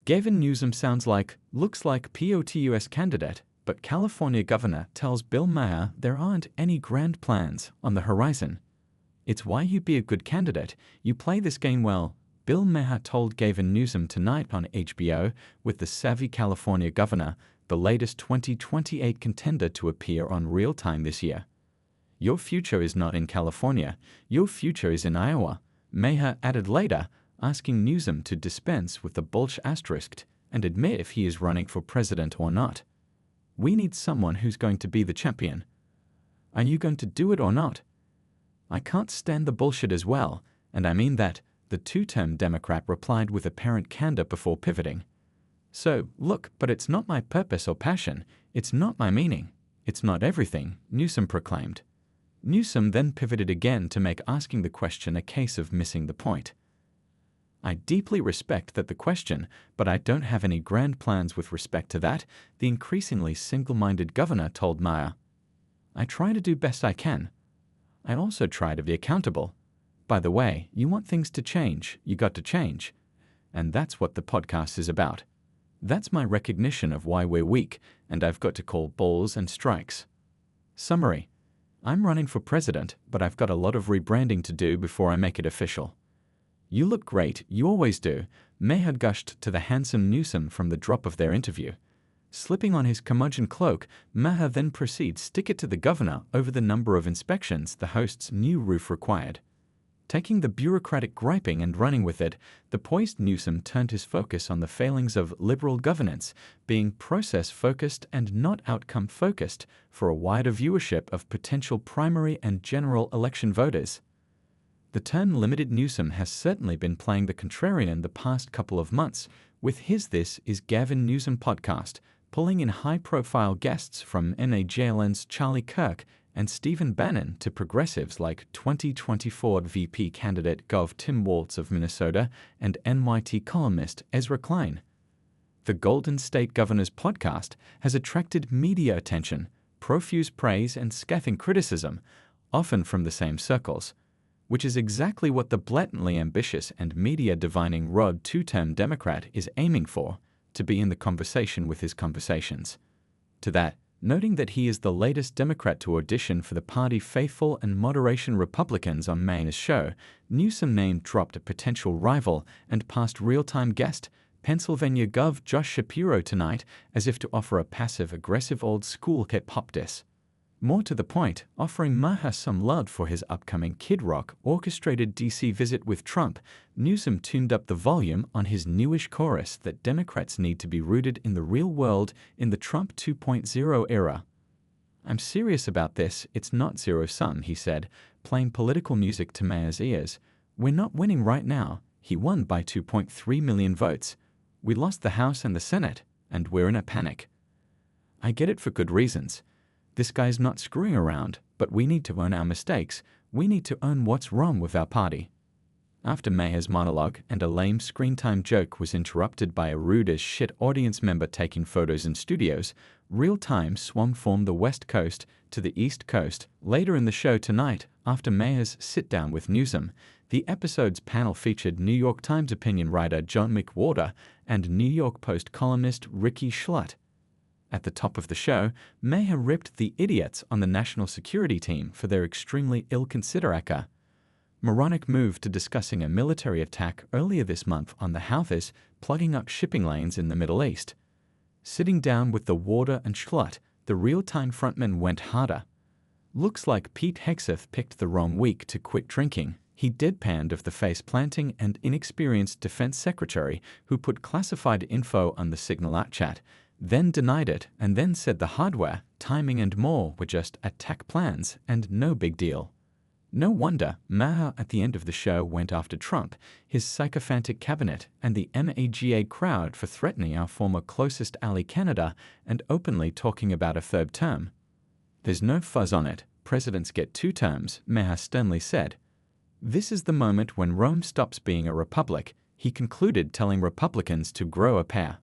Gavin Newsom looks like POTUS candidate, but California governor tells Bill Maher there aren't any grand plans on the horizon. It's why you be a good candidate, you play this game well, Bill Maher told Gavin Newsom tonight on HBO, with the savvy California governor, the latest 2028 contender to appear on Real Time this year. Your future is not in California, your future is in Iowa, Maher added later, asking Newsom to dispense with the bullish asterisk and admit if he is running for president or not. We need someone who's going to be the champion. Are you going to do it or not? I can't stand the bullshit as well, and I mean that, the two-term Democrat replied with apparent candor before pivoting. So, look, but it's not my purpose or passion, it's not my meaning, it's not everything, Newsom proclaimed. Newsom then pivoted again to make asking the question a case of missing the point. I deeply respect the question, but I don't have any grand plans with respect to that, the increasingly single-minded governor told Maher. I try to do best I can. I also try to be accountable. By the way, you want things to change, you got to change. And that's what the podcast is about. That's my recognition of why we're weak, and I've got to call balls and strikes. Summary. I'm running for president, but I've got a lot of rebranding to do before I make it official. You look great, you always do, Maher gushed to the handsome Newsom from the drop of their interview. Slipping on his curmudgeon cloak, Maher then proceeds stick it to the governor over the number of inspections the host's new roof required. Taking the bureaucratic griping and running with it, the poised Newsom turned his focus on the failings of liberal governance, being process-focused and not outcome-focused for a wider viewership of potential primary and general election voters. The term-limited Newsom has certainly been playing the contrarian the past couple of months, with his This Is Gavin Newsom podcast, pulling in high-profile guests from NAJLN's Charlie Kirk and Stephen Bannon to progressives like 2024 VP candidate Gov. Tim Walz of Minnesota and NYT columnist Ezra Klein. The Golden State Governor's podcast has attracted media attention, profuse praise and scathing criticism, often from the same circles, which is exactly what the blatantly ambitious and media-divining Rod two-term Democrat is aiming for, to be in the conversation with his conversations. To that, noting that he is the latest Democrat to audition for the party faithful and moderation Republicans on Mayor's show, Newsom name-dropped a potential rival and past real-time guest, Pennsylvania Gov. Josh Shapiro tonight, as if to offer a passive-aggressive old-school hip-hop diss. More to the point, offering Maher some love for his upcoming Kid Rock orchestrated D.C. visit with Trump, Newsom tuned up the volume on his newish chorus that Democrats need to be rooted in the real world in the Trump 2.0 era. I'm serious about this, it's not zero-sum, he said, playing political music to Maher's ears. We're not winning right now. He won by 2.3 million votes. We lost the House and the Senate, and we're in a panic. I get it for good reasons. This guy's not screwing around, but we need to own our mistakes. We need to own what's wrong with our party. After Maher's monologue and a lame screen-time joke was interrupted by a rude-as-shit audience member taking photos in studios, Real Time swung from the West Coast to the East Coast. Later in the show tonight, after Maher's sit-down with Newsom, the episode's panel featured New York Times opinion writer John McWhorter and New York Post columnist Ricky Schlott. At the top of the show, Maher ripped the idiots on the national security team for their extremely ill-considerate, moronic move to discussing a military attack earlier this month on the Houthis plugging up shipping lanes in the Middle East. Sitting down with the Warder and Schlott, the real-time frontman went harder. Looks like Pete Hegseth picked the wrong week to quit drinking. He deadpanned of the face-planting and inexperienced defense secretary who put classified info on the Signal chat, then denied it, and then said the hardware, timing and more were just attack plans and no big deal. No wonder Maher at the end of the show went after Trump, his sycophantic cabinet, and the MAGA crowd for threatening our former closest ally Canada and openly talking about a third term. There's no fuzz on it, presidents get 2 terms, Maher sternly said. This is the moment when Rome stops being a republic, he concluded, telling Republicans to grow a pair.